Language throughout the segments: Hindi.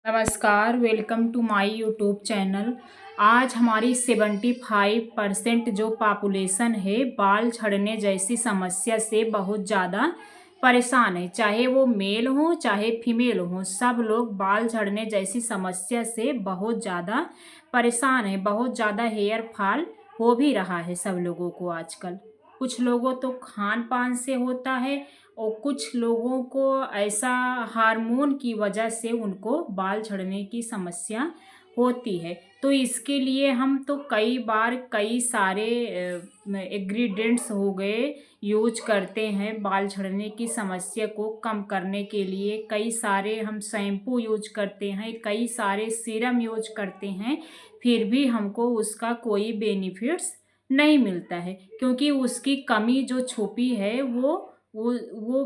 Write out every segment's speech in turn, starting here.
नमस्कार, welcome to my YouTube channel. आज हमारी 75% जो पॉपुलेशन है बाल झड़ने जैसी समस्या से बहुत ज़्यादा परेशान है। चाहे वो मेल हो चाहे फीमेल हो, सब लोग बाल झड़ने जैसी समस्या से बहुत ज़्यादा परेशान है। बहुत ज़्यादा हेयर फॉल हो भी रहा है सब लोगों को आजकल। कुछ लोगों तो खान पान से होता है और कुछ लोगों को ऐसा हार्मोन की वजह से उनको बाल झड़ने की समस्या होती है। तो इसके लिए हम तो कई बार कई सारे इंग्रेडिएंट्स हो गए यूज करते हैं बाल झड़ने की समस्या को कम करने के लिए। कई सारे हम शैम्पू यूज करते हैं, कई सारे सीरम यूज करते हैं, फिर भी हमको उसका कोई बेनिफिट्स नहीं मिलता है, क्योंकि उसकी कमी जो छुपी है वो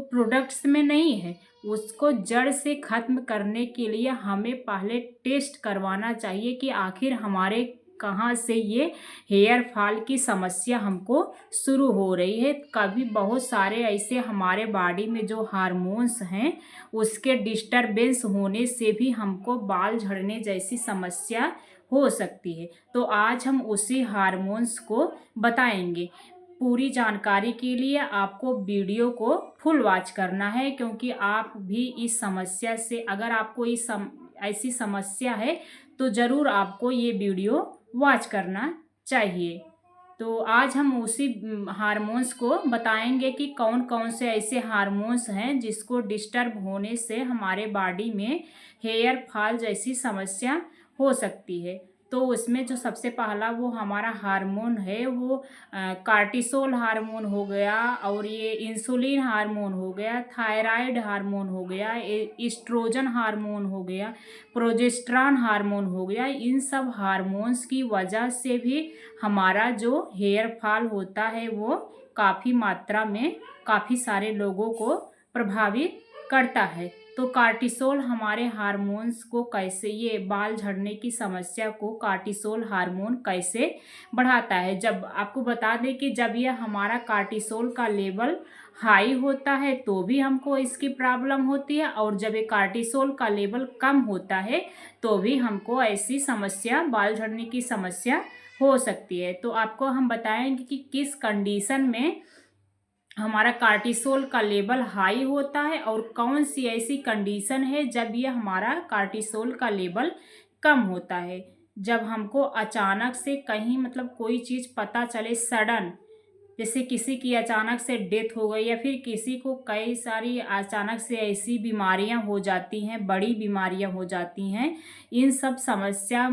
प्रोडक्ट्स में नहीं है। उसको जड़ से ख़त्म करने के लिए हमें पहले टेस्ट करवाना चाहिए कि आखिर हमारे कहाँ से ये हेयर फॉल की समस्या हमको शुरू हो रही है। कभी बहुत सारे ऐसे हमारे बॉडी में जो हार्मोन्स हैं उसके डिस्टरबेंस होने से भी हमको बाल झड़ने जैसी समस्या हो सकती है। तो आज हम उसी हार्मोन्स को बताएंगे। पूरी जानकारी के लिए आपको वीडियो को फुल वॉच करना है, क्योंकि आप भी इस समस्या से, अगर आपको ऐसी समस्या है तो ज़रूर आपको ये वीडियो वॉच करना चाहिए। तो आज हम उसी हार्मोन्स को बताएंगे कि कौन कौन से ऐसे हार्मोन्स हैं जिसको डिस्टर्ब होने से हमारे बॉडी में हेयर फॉल जैसी समस्या हो सकती है। तो उसमें जो सबसे पहला वो हमारा हार्मोन है वो कार्टिसोल हार्मोन हो गया, और ये इंसुलिन हार्मोन हो गया, थायराइड हार्मोन हो गया, एस्ट्रोजन हार्मोन हो गया, प्रोजेस्टेरॉन हार्मोन हो गया। इन सब हार्मोन्स की वजह से भी हमारा जो हेयर फॉल होता है वो काफ़ी मात्रा में काफ़ी सारे लोगों को प्रभावित करता है। तो कार्टिसोल हमारे हार्मोन्स को कैसे, ये बाल झड़ने की समस्या को कार्टिसोल हार्मोन कैसे बढ़ाता है। जब आपको बता दें कि जब यह हमारा कार्टिसोल का लेवल हाई होता है तो भी हमको इसकी प्रॉब्लम होती है, और जब ये कार्टिसोल का लेवल कम होता है तो भी हमको ऐसी समस्या, बाल झड़ने की समस्या हो सकती है। तो आपको हम बताएंगे कि किस कंडीशन में हमारा कार्टिसोल का लेवल हाई होता है और कौन सी ऐसी कंडीशन है जब ये हमारा कार्टिसोल का लेवल कम होता है। जब हमको अचानक से कहीं मतलब कोई चीज़ पता चले सडन, जैसे किसी की अचानक से डेथ हो गई, या फिर किसी को कई सारी अचानक से ऐसी बीमारियां हो जाती हैं, बड़ी बीमारियां हो जाती हैं। इन सब समस्या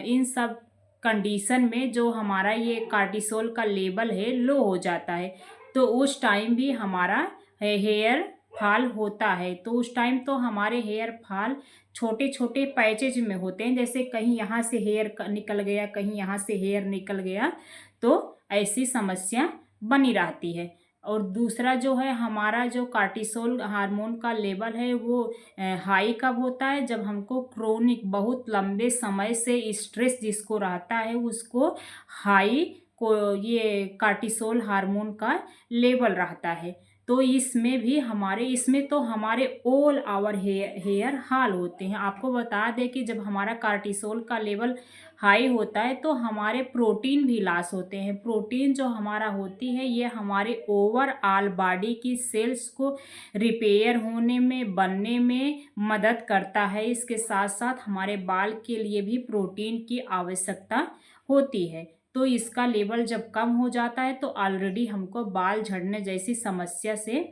इन सब कंडीशन में जो हमारा ये कार्टिसोल का लेवल है लो हो जाता है, तो उस टाइम भी हमारा हेयर फॉल होता है। तो उस टाइम तो हमारे हेयर फॉल छोटे छोटे पैचेज में होते हैं, जैसे कहीं यहाँ से हेयर निकल गया, कहीं यहाँ से हेयर निकल गया, तो ऐसी समस्या बनी रहती है। और दूसरा जो है हमारा जो कार्टिसोल हार्मोन का लेवल है वो हाई कब होता है, जब हमको क्रोनिक बहुत लंबे समय से स्ट्रेस जिसको रहता है उसको हाई को ये कार्टिसोल हार्मोन का लेवल रहता है। तो इसमें तो हमारे ऑल आवर हेयर हाल होते हैं। आपको बता दें कि जब हमारा कार्टिसोल का लेवल हाई होता है तो हमारे प्रोटीन भी लॉस होते हैं। प्रोटीन जो हमारा होती है ये हमारे ओवरऑल बॉडी की सेल्स को रिपेयर होने में, बनने में मदद करता है। इसके साथ साथ हमारे बाल के लिए भी प्रोटीन की आवश्यकता होती है। तो इसका लेवल जब कम हो जाता है तो ऑलरेडी हमको बाल झड़ने जैसी समस्या से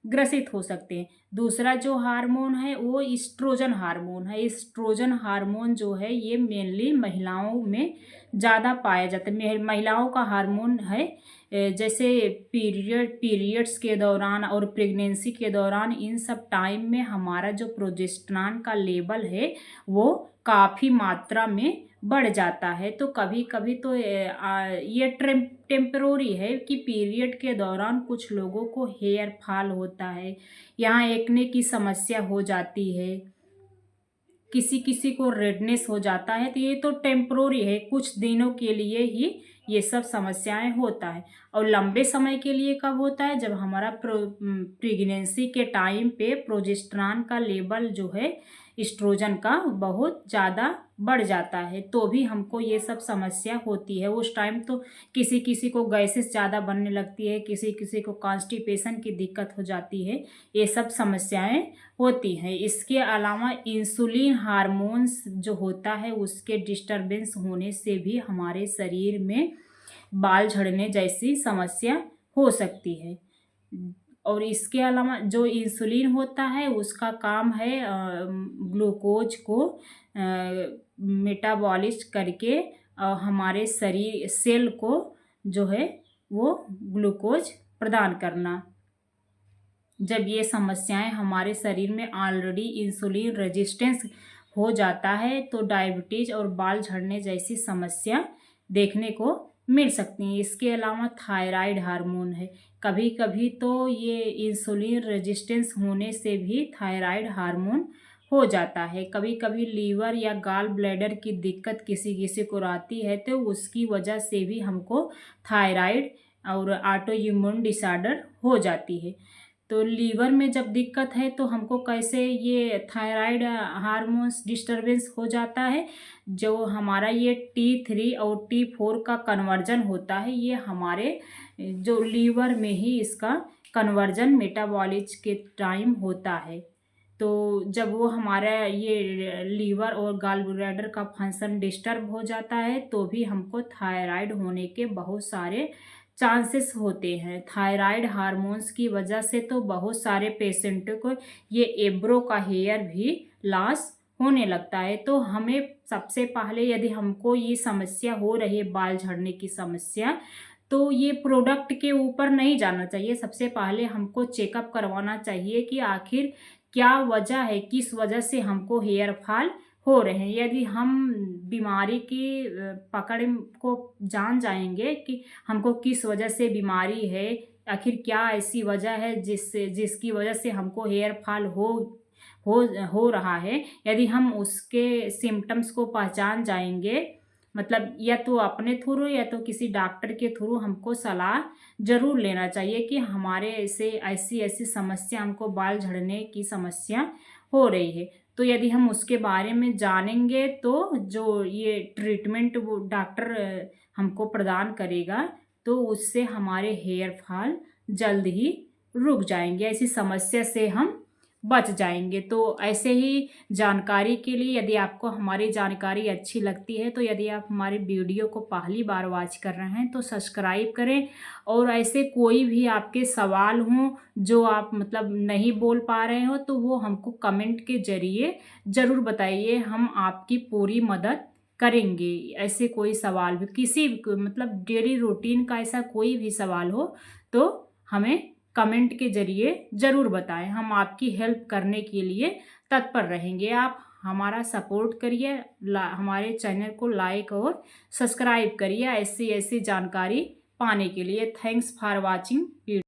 ग्रसित हो सकते हैं। दूसरा जो हार्मोन है वो ईस्ट्रोजन हार्मोन है। ईस्ट्रोजन हार्मोन जो है ये मेनली महिलाओं में ज़्यादा पाया जाता है। महिलाओं का हार्मोन है। जैसे पीरियड्स के दौरान और प्रेगनेंसी के दौरान, इन सब टाइम में हमारा जो प्रोजेस्टेरॉन का लेवल है वो काफ़ी मात्रा में बढ़ जाता है। तो कभी कभी तो ये टेम्परोरी है कि पीरियड के दौरान कुछ लोगों को हेयर फॉल होता है, यहाँ एक्ने की समस्या हो जाती है, किसी किसी को रेडनेस हो जाता है। तो ये तो टेम्परोरी है, कुछ दिनों के लिए ही ये सब समस्याएं होता है। और लंबे समय के लिए कब होता है, जब हमारा प्रेगनेंसी के टाइम पे प्रोजेस्टेरॉन का लेवल जो है एस्ट्रोजन का बहुत ज़्यादा बढ़ जाता है, तो भी हमको ये सब समस्या होती है। उस टाइम तो किसी किसी को गैसेस ज़्यादा बनने लगती है, किसी किसी को कॉन्स्टिपेशन की दिक्कत हो जाती है, ये सब समस्याएं होती हैं। इसके अलावा इंसुलिन हार्मोन्स जो होता है उसके डिस्टरबेंस होने से भी हमारे शरीर में बाल झड़ने जैसी समस्या हो सकती है। और इसके अलावा जो इंसुलिन होता है उसका काम है ग्लूकोज को मेटाबॉलिज करके हमारे शरीर सेल को जो है वो ग्लूकोज प्रदान करना। जब ये समस्याएं हमारे शरीर में ऑलरेडी इंसुलिन रेजिस्टेंस हो जाता है तो डायबिटीज और बाल झड़ने जैसी समस्या देखने को मिल सकती हैं। इसके अलावा थायराइड हार्मोन है, कभी कभी तो ये इंसुलिन रेजिस्टेंस होने से भी थायराइड हार्मोन हो जाता है। कभी कभी लीवर या गाल ब्लैडर की दिक्कत किसी किसी को आती है तो उसकी वजह से भी हमको थायराइड और ऑटो इम्यून डिसऑर्डर हो जाती है। तो लीवर में जब दिक्कत है तो हमको कैसे ये थायराइड हार्मोन्स डिस्टरबेंस हो जाता है, जो हमारा ये T3 और T4 का कन्वर्जन होता है, ये हमारे जो लीवर में ही इसका कन्वर्जन मेटाबॉलिज के टाइम होता है। तो जब वो हमारा ये लीवर और गॉल ब्लैडर का फंक्शन डिस्टर्ब हो जाता है तो भी हमको थायराइड होने के बहुत सारे चांसेस होते हैं। थायराइड हार्मोन्स की वजह से तो बहुत सारे पेशेंटों को ये एब्रो का हेयर भी लॉस होने लगता है। तो हमें सबसे पहले यदि हमको ये समस्या हो रही है बाल झड़ने की समस्या, तो ये प्रोडक्ट के ऊपर नहीं जाना चाहिए। सबसे पहले हमको चेकअप करवाना चाहिए कि आखिर क्या वजह है, किस वजह से हमको हेयर फॉल हो रहे हैं। यदि हम बीमारी की पकड़ को जान जाएंगे कि हमको किस वजह से बीमारी है, आखिर क्या ऐसी वजह है जिसकी वजह से हमको हेयर फॉल हो रहा है, यदि हम उसके सिम्टम्स को पहचान जाएंगे, मतलब या तो अपने थ्रू या तो किसी डॉक्टर के थ्रू हमको सलाह ज़रूर लेना चाहिए कि हमारे ऐसी ऐसी समस्या, हमको बाल झड़ने की समस्या हो रही है। तो यदि हम उसके बारे में जानेंगे तो जो ये ट्रीटमेंट वो डॉक्टर हमको प्रदान करेगा तो उससे हमारे हेयर फॉल जल्द ही रुक जाएंगे, ऐसी समस्या से हम बच जाएंगे। तो ऐसे ही जानकारी के लिए यदि आपको हमारी जानकारी अच्छी लगती है तो यदि आप हमारे वीडियो को पहली बार वॉच कर रहे हैं तो सब्सक्राइब करें। और ऐसे कोई भी आपके सवाल हों जो आप मतलब नहीं बोल पा रहे हो तो वो हमको कमेंट के ज़रिए ज़रूर बताइए, हम आपकी पूरी मदद करेंगे। ऐसे कोई सवाल भी किसी मतलब डेली रूटीन का ऐसा कोई भी सवाल हो तो हमें कमेंट के ज़रिए ज़रूर बताएं, हम आपकी हेल्प करने के लिए तत्पर रहेंगे। आप हमारा सपोर्ट करिए, हमारे चैनल को लाइक और सब्सक्राइब करिए ऐसी ऐसी जानकारी पाने के लिए। Thanks for watching.